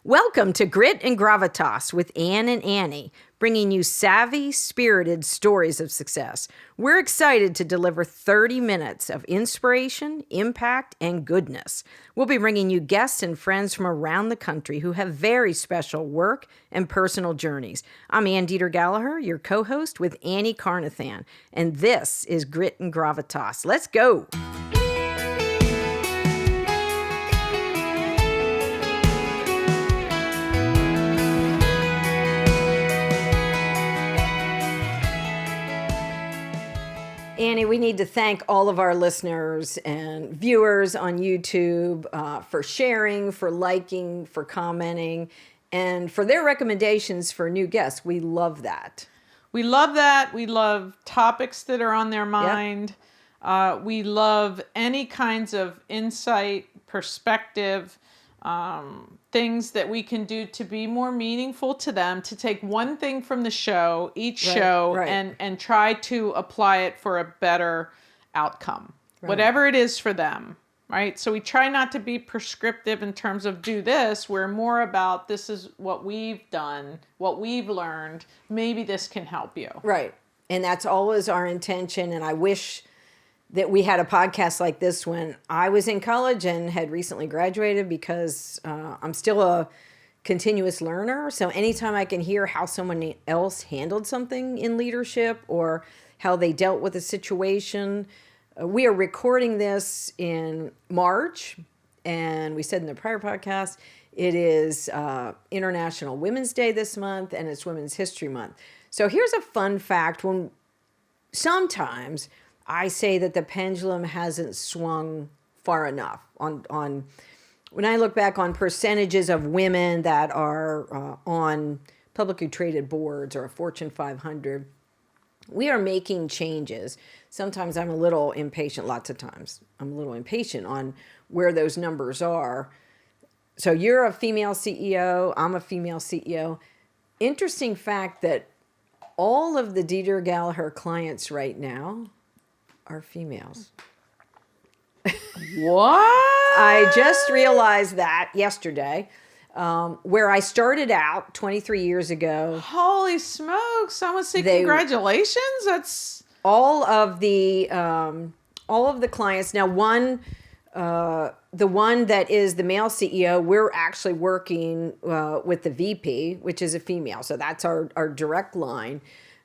Welcome to Grit and Gravitas with Ann and Annie, bringing you savvy, spirited stories of success. We're excited to deliver 30 minutes of inspiration, impact, and goodness. We'll be bringing you guests and friends from around the country who have very special work and personal journeys. I'm Ann Deeter Gallaher, your co-host with Annie Carnathan, and this is Grit and Gravitas. Let's go! Annie, we need to thank all of our listeners and viewers on YouTube for sharing, for liking, for commenting, and for their recommendations for new guests. We love that. We love that. We love topics that are on their mind. Yep. We love any kinds of insight, perspective, things that we can do to be more meaningful to them, to take one thing from the show, each show, and try to apply it for a better outcome, whatever it is for them, right? So we try not to be prescriptive in terms of do this. We're more about this is what we've done, what we've learned. Maybe this can help you. Right. And that's always our intention. And I wish that we had a podcast like this when I was in college and had recently graduated, because I'm still a continuous learner. So anytime I can hear how someone else handled something in leadership or how they dealt with a situation. We are recording this in March, and we said in the prior podcast, it is International Women's Day this month, and it's Women's History Month. So here's a fun fact. When sometimes I say that the pendulum hasn't swung far enough on when I look back on percentages of women that are on publicly traded boards or a Fortune 500, we are making changes. Sometimes I'm a little impatient, lots of times I'm a little impatient on where those numbers are. So you're a female CEO, I'm a female CEO. Interesting fact that all of the Deeter Gallaher clients right now are females. What? I just realized that yesterday, where I started out 23 years ago. Holy smokes! I want to say congratulations. That's all of the clients. Now, the one that is the male CEO, we're actually working with the VP, which is a female. So that's our direct line.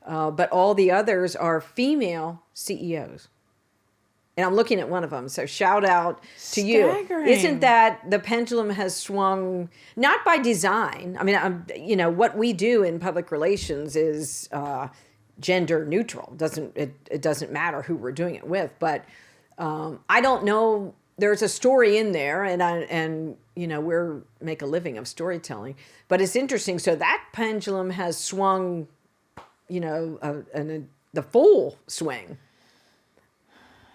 But all the others are female CEOs. And I'm looking at one of them. So shout out to Staggering. You. Isn't that the pendulum has swung, not by design. I mean, what we do in public relations is gender neutral. It doesn't matter who we're doing it with. But I don't know. There's a story in there, and we're make a living of storytelling. But it's interesting. So that pendulum has swung, the full swing.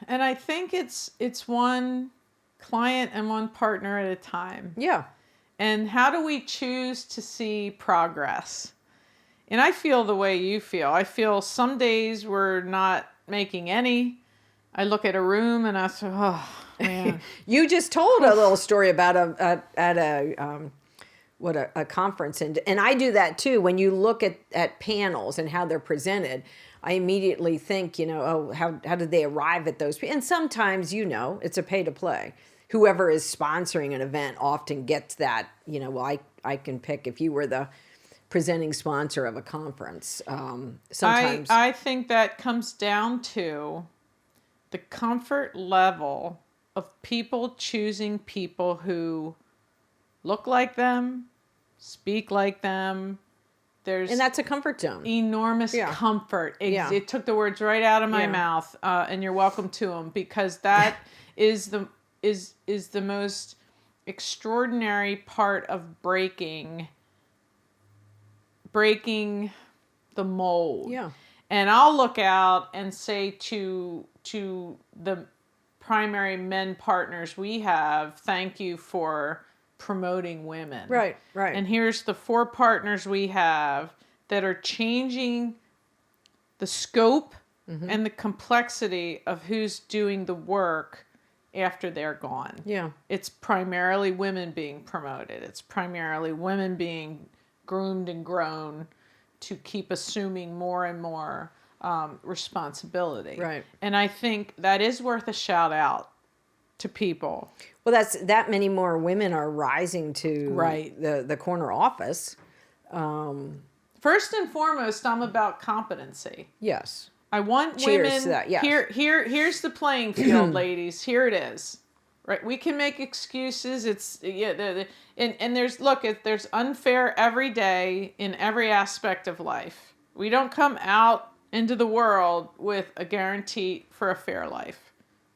And I think it's one client and one partner at a time. Yeah. And how do we choose to see progress? And I feel the way you feel. I feel some days we're not making any. I look at a room and I say, oh, man. You just told a little story about a conference. And I do that too. When you look at panels and how they're presented, I immediately think, how did they arrive at those? And sometimes, it's a pay to play. Whoever is sponsoring an event often gets that, I can pick if you were the presenting sponsor of a conference. Sometimes I think that comes down to the comfort level of people choosing people who look like them, speak like them. And that's a comfort zone. Enormous comfort. It took the words right out of my mouth, and you're welcome to them, because that is the most extraordinary part of breaking the mold. Yeah. And I'll look out and say to the primary men partners we have, thank you for promoting women. Right. And here's the 4 partners we have that are changing the scope and the complexity of who's doing the work after they're gone. Yeah. It's primarily women being promoted. It's primarily women being groomed and grown to keep assuming more and more responsibility. Right. And I think that is worth a shout out to people. Well, that's that many more women are rising to Right. the corner office. First and foremost, I'm about competency. Yes. I want Cheers women. to that, yes. Here's the playing field, ladies. Here it is. Right? We can make excuses. It's and there's unfair every day in every aspect of life. We don't come out into the world with a guarantee for a fair life,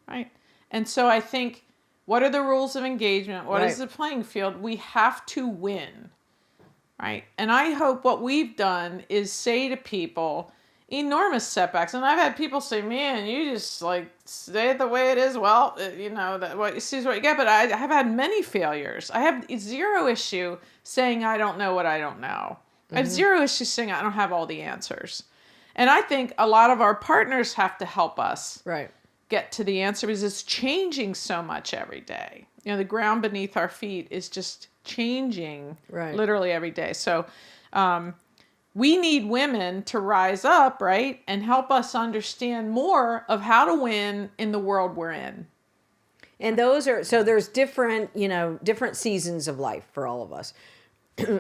right? And so I think, what are the rules of engagement? What is the playing field? We have to win, right? And I hope what we've done is say to people, enormous setbacks. And I've had people say, man, you just like stay the way it is. Well, that what you see is what you get. But I have had many failures. I have zero issue saying I don't know what I don't know. I have zero issue saying I don't have all the answers. And I think a lot of our partners have to help us get to the answer, because it's changing so much every day. The ground beneath our feet is just changing literally every day. So, we need women to rise up, right, and help us understand more of how to win in the world we're in. And there's different seasons of life for all of us.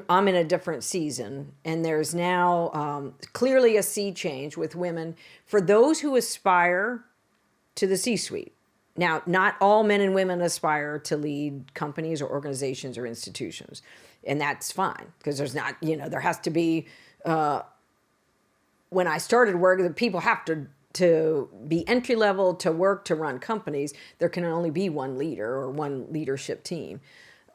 I'm in a different season, and there's now clearly a sea change with women for those who aspire to the C-suite. Now, not all men and women aspire to lead companies or organizations or institutions, and that's fine, because there's not, there has to be. When I started work, the people have to be entry level to work to run companies. There can only be one leader or one leadership team.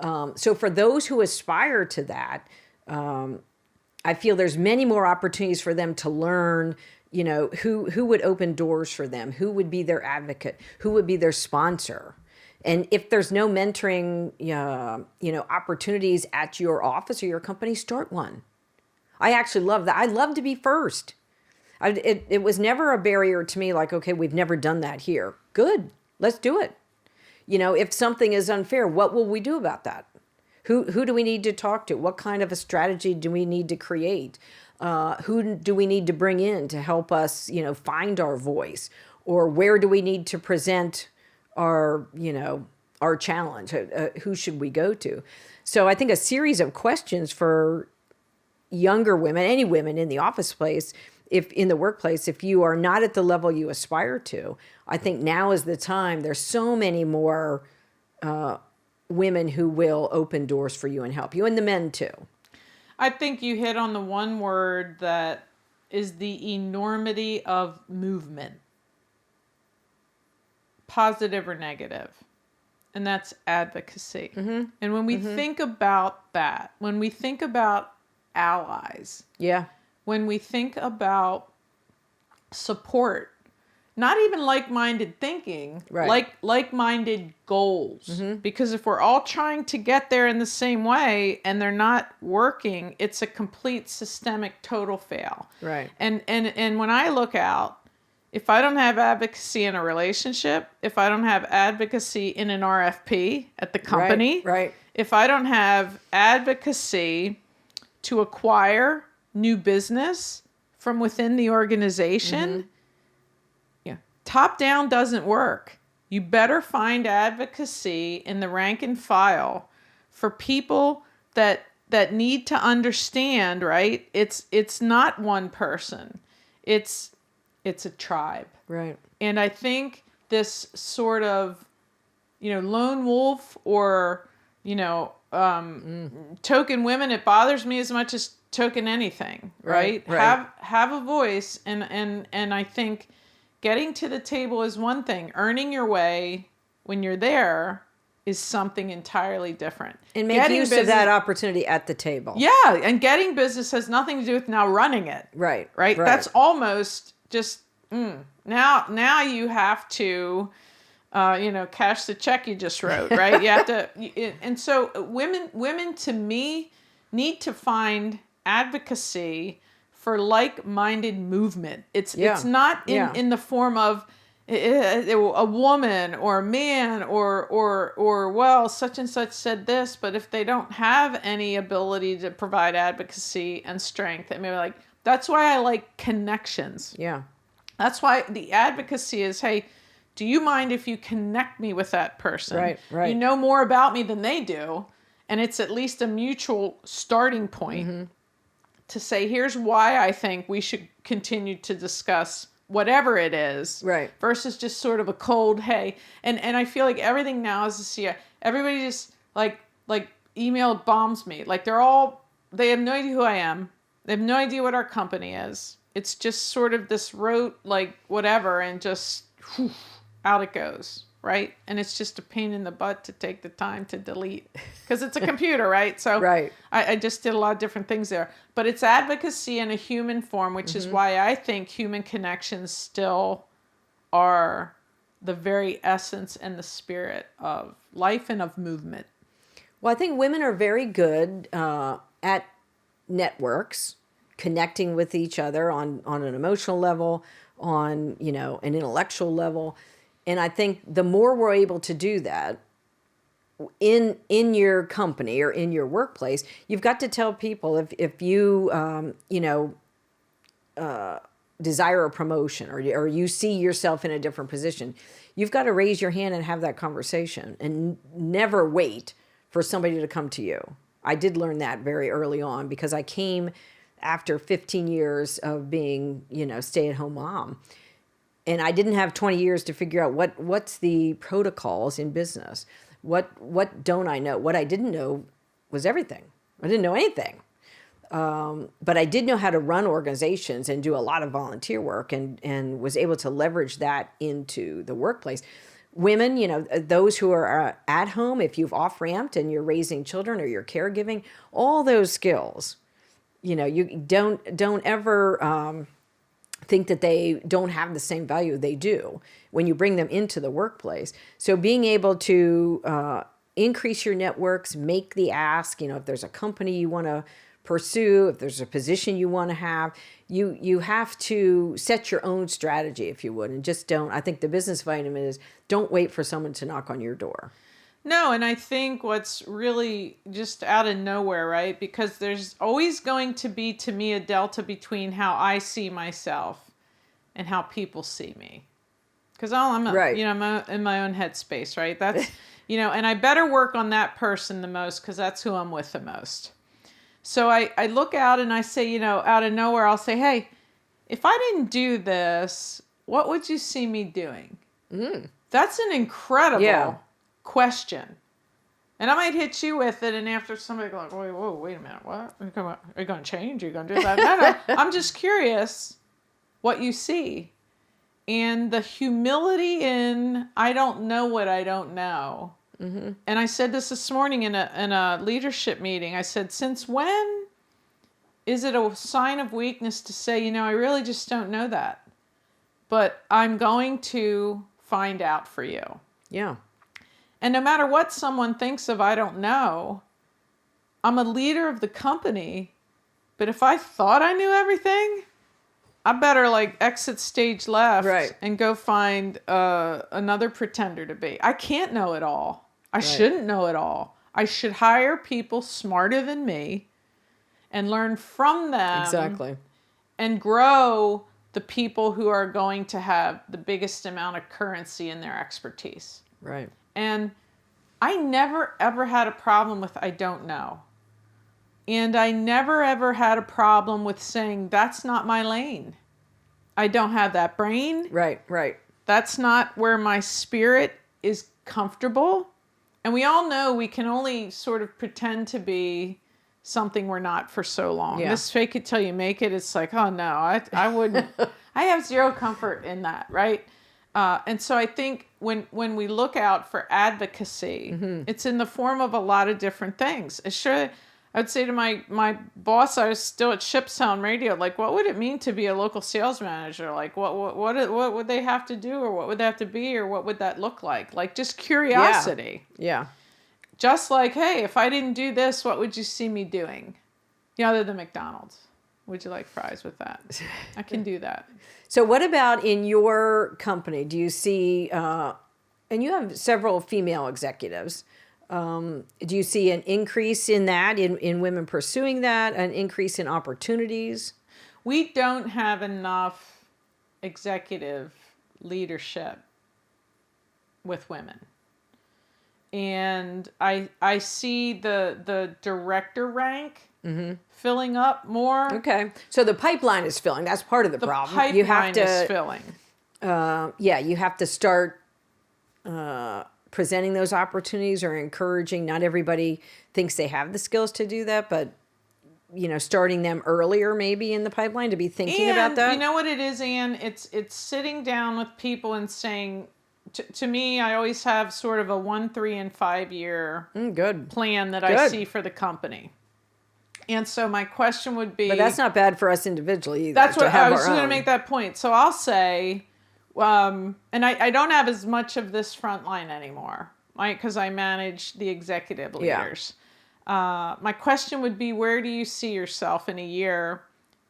So for those who aspire to that, I feel there's many more opportunities for them to learn, who would open doors for them, who would be their advocate, who would be their sponsor. And if there's no mentoring, opportunities at your office or your company, start one. I actually love that. I love to be first. It was never a barrier to me, like, okay, we've never done that here. Good, let's do it. If something is unfair, what will we do about that? Who do we need to talk to? What kind of a strategy do we need to create? Who do we need to bring in to help us, find our voice? Or where do we need to present our challenge? Who should we go to? So I think a series of questions for younger women, any women in the office place, if in the workplace, if you are not at the level you aspire to, I think now is the time. There's so many more women who will open doors for you and help you, and the men too. I think you hit on the one word that is the enormity of movement, positive or negative, and that's advocacy. Mm-hmm. And when we think about that, when we think about allies, when we think about support, not even like-minded thinking, like-minded goals. Because if we're all trying to get there in the same way and they're not working, it's a complete systemic total fail. Right. And when I look out, if I don't have advocacy in a relationship, if I don't have advocacy in an RFP at the company, if I don't have advocacy to acquire new business from within the organization, top down doesn't work. You better find advocacy in the rank and file for people that need to understand, right? It's not one person. It's a tribe. Right. And I think this sort of, lone wolf or, token women, it bothers me as much as token anything, right? Have a voice. And I think getting to the table is one thing. Earning your way when you're there is something entirely different. And make use of that opportunity at the table. Yeah, and getting business has nothing to do with now running it. Right. That's almost just, now you have to, cash the check you just wrote, right? You have to, and so women to me need to find advocacy for like-minded movement. It's not in the form of a woman or a man or well, such and such said this, but if they don't have any ability to provide advocacy and strength, I mean, like, that's why I like connections. Yeah. That's why the advocacy is, hey, do you mind if you connect me with that person? Right. You know more about me than they do, and it's at least a mutual starting point to say, here's why I think we should continue to discuss whatever it is, Right. versus just sort of a cold, hey. And I feel like everything now is everybody just like email bombs me. Like they have no idea who I am. They have no idea what our company is. It's just sort of this rote, like, whatever, and just whew, out it goes, right? And it's just a pain in the butt to take the time to delete, because it's a computer, right? So Right. I just did a lot of different things there. But it's advocacy in a human form, which is why I think human connections still are the very essence and the spirit of life and of movement. Well, I think women are very good at networks, connecting with each other on an emotional level, on, an intellectual level. And I think the more we're able to do that in your company or in your workplace, you've got to tell people if you, desire a promotion or you see yourself in a different position, you've got to raise your hand and have that conversation and never wait for somebody to come to you. I did learn that very early on, because I came after 15 years of being, stay-at-home mom. And I didn't have 20 years to figure out what's the protocols in business. What don't I know? What I didn't know was everything. I didn't know anything. But I did know how to run organizations and do a lot of volunteer work, and was able to leverage that into the workplace. Women, those who are at home, if you've off-ramped and you're raising children or you're caregiving, all those skills, you don't ever think that they don't have the same value. They do when you bring them into the workplace. So being able to increase your networks, make the ask, if there's a company you want to pursue, if there's a position you want to have, you have to set your own strategy, if you would, and just don't. I think the business vitamin is, don't wait for someone to knock on your door. No, and I think what's really just out of nowhere, right? Because there's always going to be, to me, a delta between how I see myself and how people see me. Because I'm Right. I'm in my own headspace, right? That's, and I better work on that person the most, because that's who I'm with the most. So I look out and I say, out of nowhere, I'll say, hey, if I didn't do this, what would you see me doing? That's an incredible question. And I might hit you with it, and after somebody goes, wait a minute, what? Are you going to change? Are you going to do that? No, I'm just curious what you see. And the humility in, I don't know what I don't know. Mm-hmm. And I said this morning in a leadership meeting. I said, since when is it a sign of weakness to say, I really just don't know that, but I'm going to find out for you. Yeah. And no matter what someone thinks of, I don't know, I'm a leader of the company, but if I thought I knew everything, I better exit stage left, right, and go find another pretender to be. I can't know it all. I shouldn't know it all. I should hire people smarter than me and learn from them. Exactly. And grow the people who are going to have the biggest amount of currency in their expertise. Right. And I never, ever had a problem with I don't know. And I never, ever had a problem with saying, that's not my lane. I don't have that brain. Right. That's not where my spirit is comfortable. And we all know we can only sort of pretend to be something we're not for so long. Yeah. This fake it till you make it. It's like, oh no, I wouldn't. I have zero comfort in that, right? And so I think when we look out for advocacy, it's in the form of a lot of different things. Sure, I'd say to my boss, I was still at Shipsound Radio, what would it mean to be a local sales manager? What would they have to do, or what would they have to be, or what would that look like? Just curiosity. Yeah. Just hey, if I didn't do this, what would you see me doing? Other than McDonald's. Would you like fries with that? I can do that. So what about in your company? Do you see, and you have several female executives, do you see an increase in that, in women pursuing that, an increase in opportunities? We don't have enough executive leadership with women. And I see the director rank filling up more. Okay. So the pipeline is filling. That's part of the problem. Pipeline You have to, is filling. you have to start presenting those opportunities or encouraging. Not everybody thinks they have the skills to do that, but starting them earlier maybe in the pipeline to be thinking about that. You know what it is, Anne? It's sitting down with people and saying, to me, I always have sort of a 1, 3, and 5 year good plan that I see for the company. And so my question would be... But that's not bad for us individually either. That's what I was going to make that point. So I'll say, and I don't have as much of this frontline anymore, right? Because I manage the executive leaders. My question would be, where do you see yourself in a year,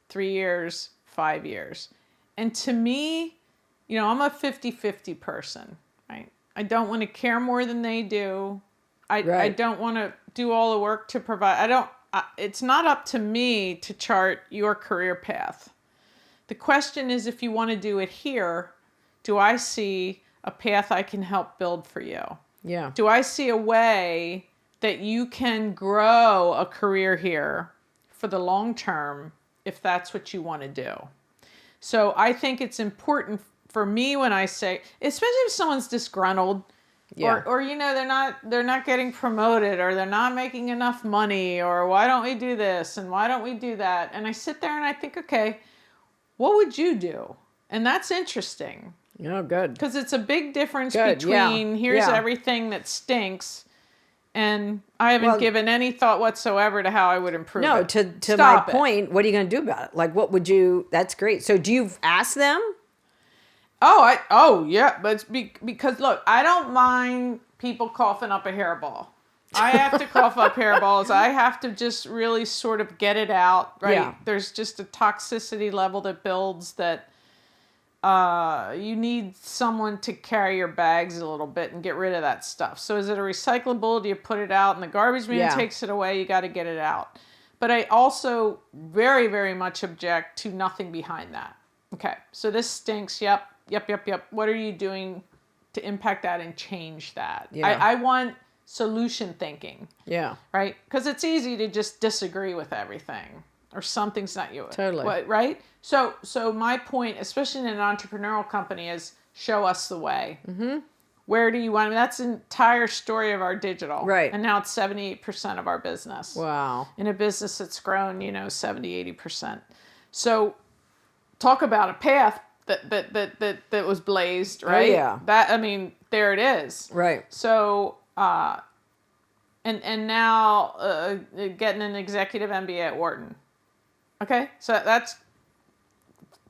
3 years, 5 years? And to me, I'm a 50-50 person, right? I don't want to care more than they do. I don't want to do all the work to provide. It's not up to me to chart your career path. The question is, if you want to do it here, do I see a path I can help build for you? Yeah. Do I see a way that you can grow a career here for the long term if that's what you want to do? So I think it's important for me when I say, especially if someone's disgruntled, or they're not getting promoted, or they're not making enough money, or why don't we do this and why don't we do that? And I sit there and I think, okay, what would you do? And that's interesting. Good. Because it's a big difference between here's everything that stinks, and I haven't given any thought whatsoever to how I would improve it. No, to my point, what are you going to do about it? Like, what would you... That's great. So do you ask them? Yeah, but it's because look, I don't mind people coughing up a hairball. I have to cough up hairballs. I have to just really sort of get it out, right? Yeah. There's just a toxicity level that builds that you need someone to carry your bags a little bit and get rid of that stuff. So is it a recyclable? Do you put it out and the garbage man takes it away? You got to get it out. But I also very, very much object to nothing behind that. Okay, so this stinks. Yep. What are you doing to impact that and change that? Yeah. I want solution thinking. Yeah. Right? Because it's easy to just disagree with everything, or something's not you. Totally. Right? So my point, especially in an entrepreneurial company, is show us the way. Mm-hmm. Where do you want? I mean, that's the entire story of our digital. Right. And now it's 78% of our business. Wow. In a business that's grown, 70, 80%. So talk about a path that was blazed, right? Oh, yeah. There it is. Right. So, and now getting an executive MBA at Wharton. Okay, so that's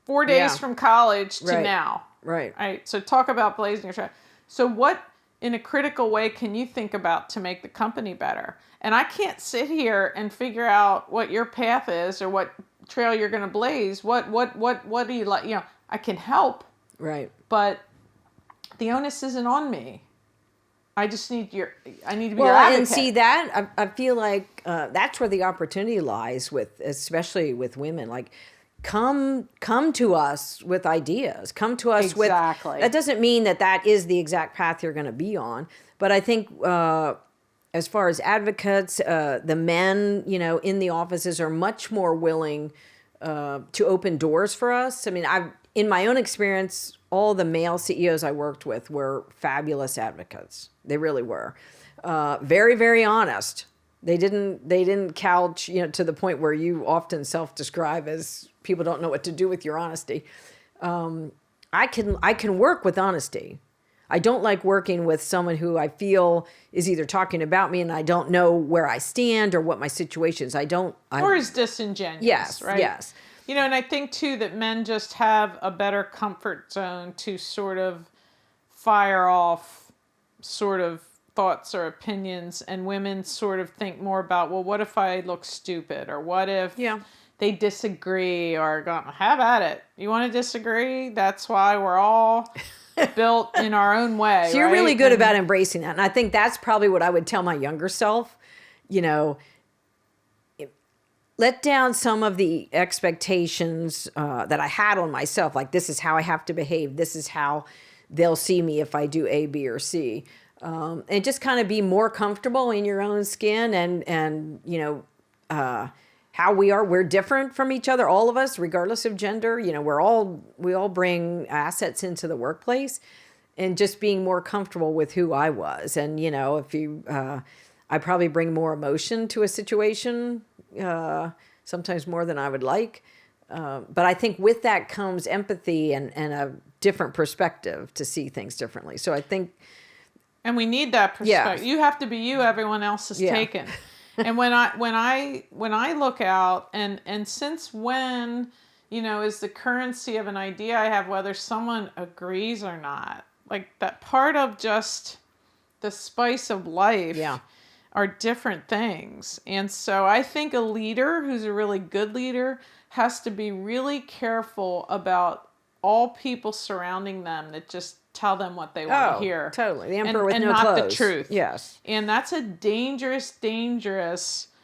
4 days from college to now. Right. Right. So talk about blazing your trail. So what, in a critical way, can you think about to make the company better? And I can't sit here and figure out what your path is or what trail you're going to blaze. What do you like? I can help. Right. But the onus isn't on me. I just need I need to be your advocate. And see that, I feel like that's where the opportunity lies especially with women. Like, come to us with ideas. Come to us with... That doesn't mean that is the exact path you're going to be on. But I think as far as advocates, the men, in the offices are much more willing to open doors for us. I mean, in my own experience, all the male CEOs I worked with were fabulous advocates. They really were. Very, very honest. They didn't couch, to the point where you often self-describe as people don't know what to do with your honesty. I can work with honesty. I don't like working with someone who I feel is either talking about me and I don't know where I stand or what my situation is. Or is disingenuous. Yes, right? Yes. And I think too that men just have a better comfort zone to sort of fire off sort of thoughts or opinions, and women sort of think more about, well, what if I look stupid, or what if they disagree, or go, have at it. You want to disagree? That's why we're all built in our own way. So you're right? really good about embracing that. And I think that's probably what I would tell my younger self, let down some of the expectations that I had on myself. Like, this is how I have to behave. This is how they'll see me if I do A, B, or C. And just kind of be more comfortable in your own skin and how we're different from each other, all of us, regardless of gender. We all bring assets into the workplace, and just being more comfortable with who I was. And, I probably bring more emotion to a situation, sometimes more than I would like. But I think with that comes empathy and a different perspective to see things differently. So I think... And we need that perspective. You have to be you, everyone else is taken. And when I look out, and since when, is the currency of an idea I have, whether someone agrees or not, like that part of just the spice of life are different things. And so I think a leader who's a really good leader has to be really careful about all people surrounding them that just tell them what they want to hear. Totally. The emperor with and no not clothes. The truth. Yes. And that's a dangerous.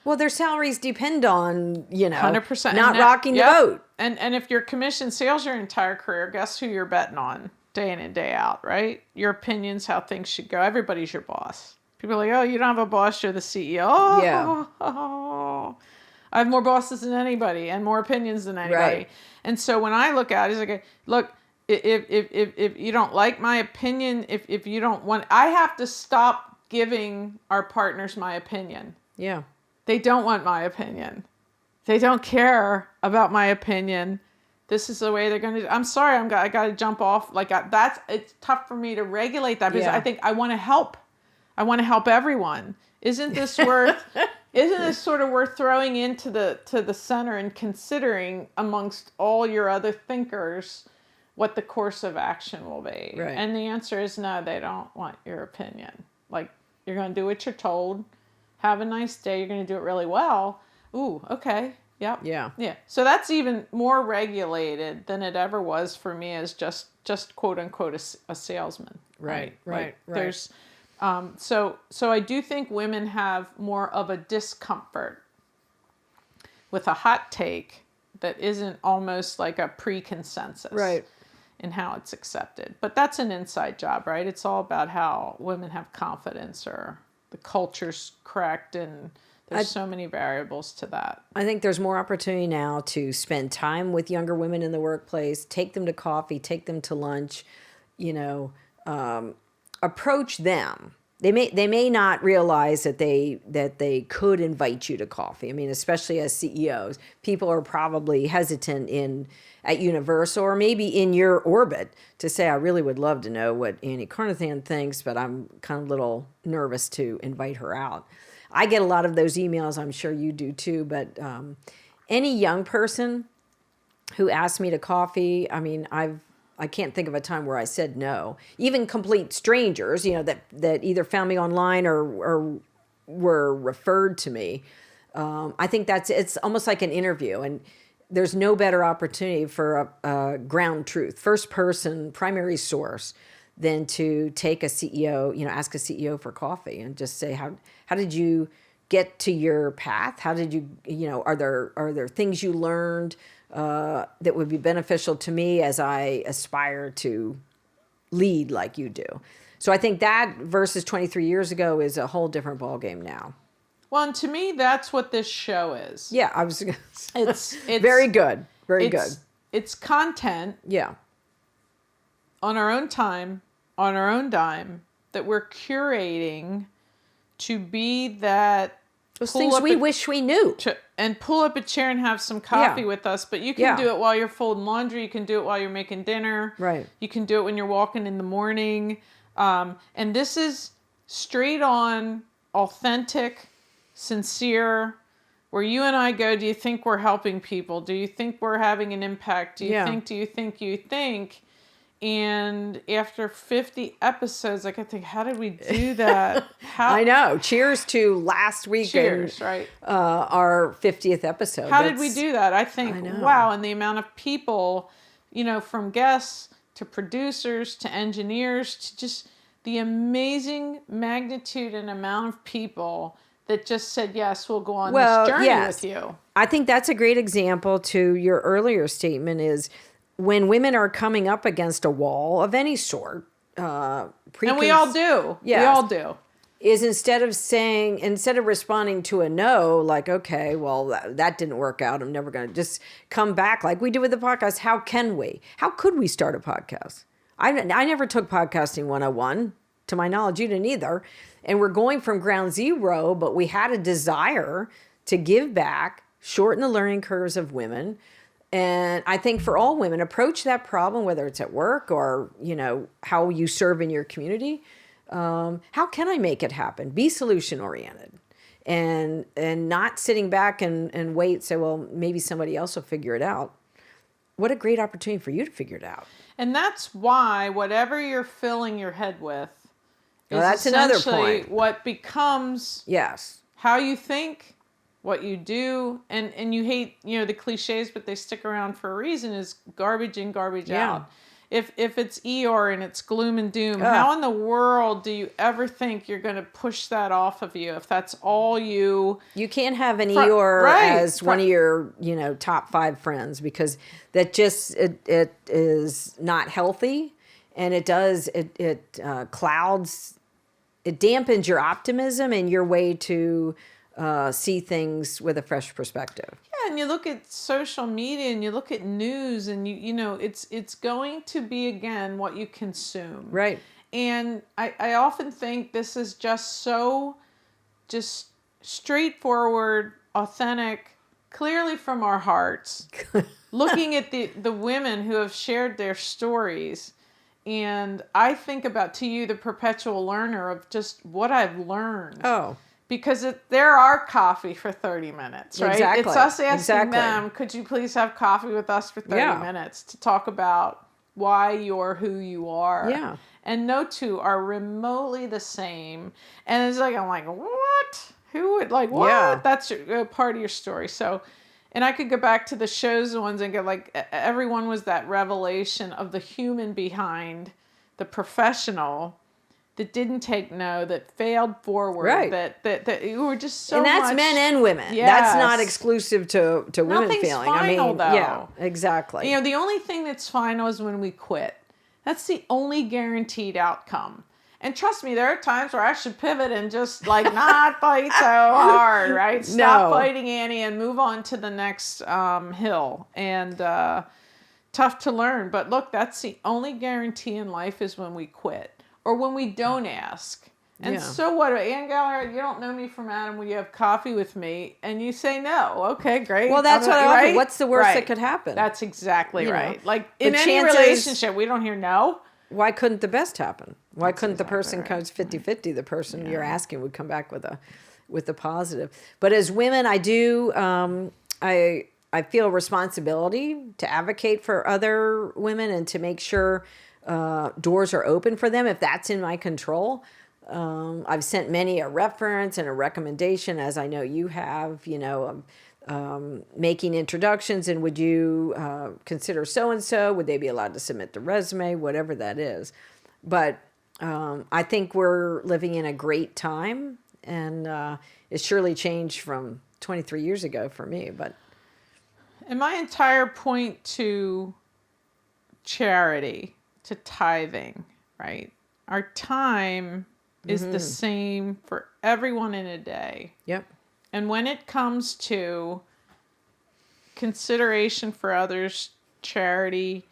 Well, their salaries depend on, 100%. not rocking the boat. And if you're commission sales your entire career, guess who you're betting on day in and day out, right? Your opinions, how things should go. Everybody's your boss. People are like, oh, you don't have a boss, you're the CEO. I have more bosses than anybody and more opinions than anybody. Right. And so when I look at it, it's like, look, if you don't like my opinion, if you don't want, I have to stop giving our partners my opinion. Yeah. They don't want my opinion. They don't care about my opinion. This is the way they're going to. I'm sorry, I got to jump off. It's tough for me to regulate that because I think I want to help. I want to help everyone. Isn't this sort of worth throwing into the center and considering amongst all your other thinkers what the course of action will be? Right. And the answer is no, they don't want your opinion. Like, you're going to do what you're told. Have a nice day. You're going to do it really well. Ooh, okay. Yep. Yeah. So that's even more regulated than it ever was for me as just quote unquote a salesman. Right. There's so I do think women have more of a discomfort with a hot take that isn't almost like a pre-consensus. Right. In how it's accepted. But that's an inside job, right? It's all about how women have confidence or the culture's correct, and there's so many variables to that. I think there's more opportunity now to spend time with younger women in the workplace, take them to coffee, take them to lunch, approach them. They may not realize that they could invite you to coffee. I mean, especially as CEOs, people are probably hesitant at Universal or maybe in your orbit to say, I really would love to know what Annie Carnathan thinks, but I'm kind of a little nervous to invite her out. I get a lot of those emails. I'm sure you do too. But any young person who asks me to coffee, I mean, I can't think of a time where I said no. Even complete strangers, that either found me online or were referred to me. I think it's almost like an interview, and there's no better opportunity for a ground truth, first person, primary source, than to take a CEO, ask a CEO for coffee and just say, how did you get to your path? How did you, are there things you learned that would be beneficial to me as I aspire to lead like you do? So I think that versus 23 years ago is a whole different ballgame now. Well, and to me, that's what this show is. Yeah, I was going to say. It's very good. Very good. It's content. Yeah. On our own time, on our own dime, that we're curating to be that. Those things we wish we knew. And pull up a chair and have some coffee with us. But you can do it while you're folding laundry. You can do it while you're making dinner. Right. You can do it when you're walking in the morning. And this is straight on, authentic, sincere, where you and I go, do you think we're helping people? Do you think we're having an impact? Do you think? And after 50 episodes, I could think, how did we do that? I know. Cheers to last week. Cheers, right? Our 50th episode. How did we do that? I think, wow, and the amount of people, from guests to producers to engineers to just the amazing magnitude and amount of people that just said, yes, we'll go on this journey with you. I think that's a great example to your earlier statement is when women are coming up against a wall of any sort. And we all do. Yes, we all do. Is instead of responding to a no, like, okay, well, that didn't work out, I'm never going to, just come back like we do with the podcast. How could we start a podcast? I never took podcasting 101. To my knowledge, you didn't either. And we're going from ground zero, but we had a desire to give back, shorten the learning curves of women. And I think for all women, approach that problem, whether it's at work or, how you serve in your community. How can I make it happen? Be solution oriented and not sitting back and wait, say, well, maybe somebody else will figure it out. What a great opportunity for you to figure it out. And that's why whatever you're filling your head with is that's another essentially point. What becomes how you think, what you do, and you hate, the cliches, but they stick around for a reason, is garbage in, garbage out. If it's Eeyore and it's gloom and doom, how in the world do you ever think you're going to push that off of you if that's all you... You can't have an Eeyore as one of your, top 5 friends, because that just, it is not healthy, and it clouds, it dampens your optimism and your way to see things with a fresh perspective. Yeah, and you look at social media and you look at news and it's going to be, again, what you consume. Right. And I often think this is just so just straightforward, authentic, clearly from our hearts, looking at the women who have shared their stories. And I think about, to you, the perpetual learner of just what I've learned. Oh. Because they're our coffee for 30 minutes, right? Exactly. It's us asking them, could you please have coffee with us for 30 minutes to talk about why you're who you are? Yeah. And no two are remotely the same. And it's like, I'm like, what? Who would, like, what? Yeah. That's part of your story. So, and I could go back to the shows ones and go, like, everyone was that revelation of the human behind the professional that didn't take no, that failed forward, that you were just so much. And that's men and women. Yes. That's not exclusive to women Nothing's feeling. Final, though. Yeah, exactly. The only thing that's final is when we quit. That's the only guaranteed outcome. And trust me, there are times where I should pivot and just not fight so hard, right? Stop fighting Annie and move on to the next hill. And tough to learn. But look, that's the only guarantee in life is when we quit. Or when we don't ask. And so what? Ann Gallaher, you don't know me from Adam. Will you have coffee with me? And you say no. Okay, great. Well, that's what I offer. What's the worst that could happen? That's exactly right. Like in any relationship, we don't hear no. Why couldn't the best happen? Why couldn't the person comes 50-50? The person you're asking would come back with a positive. But as women, I do, I feel responsibility to advocate for other women and to make sure doors are open for them if that's in my control. I've sent many a reference and a recommendation, as I know you have, making introductions, and would you consider so-and-so? Would they be allowed to submit the resume? Whatever that is. But I think we're living in a great time, and it's surely changed from 23 years ago for me. And my entire point to charity, to tithing, right? Our time is the same for everyone in a day. Yep. And when it comes to consideration for others, charity,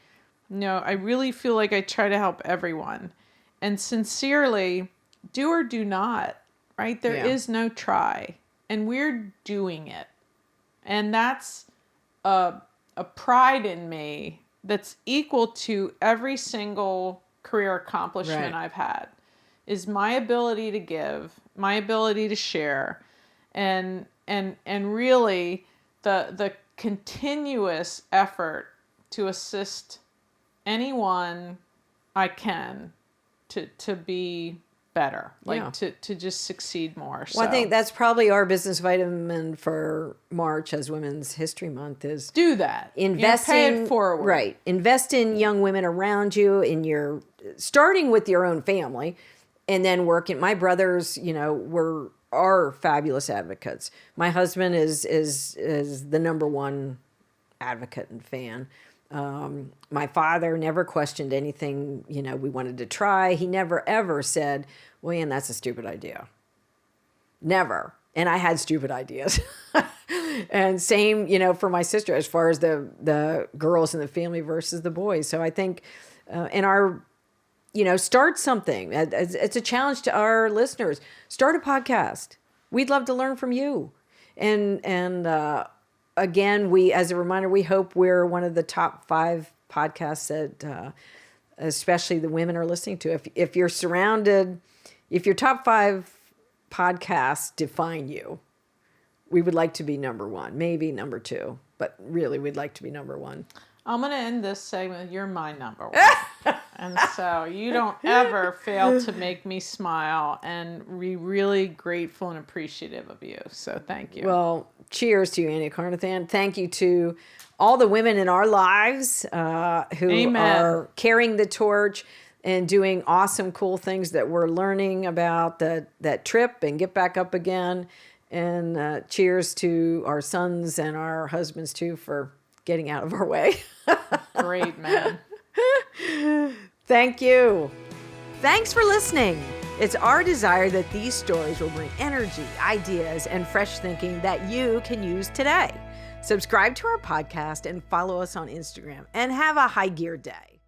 I really feel like I try to help everyone. And sincerely, do or do not, right? There is no try. And we're doing it. And that's a pride in me that's equal to every single career accomplishment I've had, is my ability to give, my ability to share, and really the continuous effort to assist anyone I can to be better, like Yeah. to just succeed more. Well, I So think that's probably our business vitamin for March as Women's History Month is do that. invest pay in it forward. Right. Invest in young women around you, in your starting with your own family and then working. My brothers, are fabulous advocates. My husband is the number one advocate and fan. My father never questioned anything, we wanted to try. He never ever said, well, Ian, that's a stupid idea. Never. And I had stupid ideas. And same, for my sister, as far as the girls in the family versus the boys. So I think in our, start something. It's a challenge to our listeners. Start a podcast. We'd love to learn from you. And again, as a reminder, we hope we're one of the top 5 podcasts that especially the women are listening to. If you're surrounded, if your top 5 podcasts define you, we would like to be number 1, maybe number 2, but really we'd like to be number 1. I'm going to end this segment. You're my number 1. And so you don't ever fail to make me smile, and be really grateful and appreciative of you. So thank you. Well, cheers to you, Annie Carnathan. Thank you to all the women in our lives who Amen. are carrying the torch and doing awesome, cool things that we're learning about that trip and get back up again. And cheers to our sons and our husbands, too, for getting out of our way. Great, man. Thank you. Thanks for listening. It's our desire that these stories will bring energy, ideas, and fresh thinking that you can use today. Subscribe to our podcast and follow us on Instagram, and have a high gear day.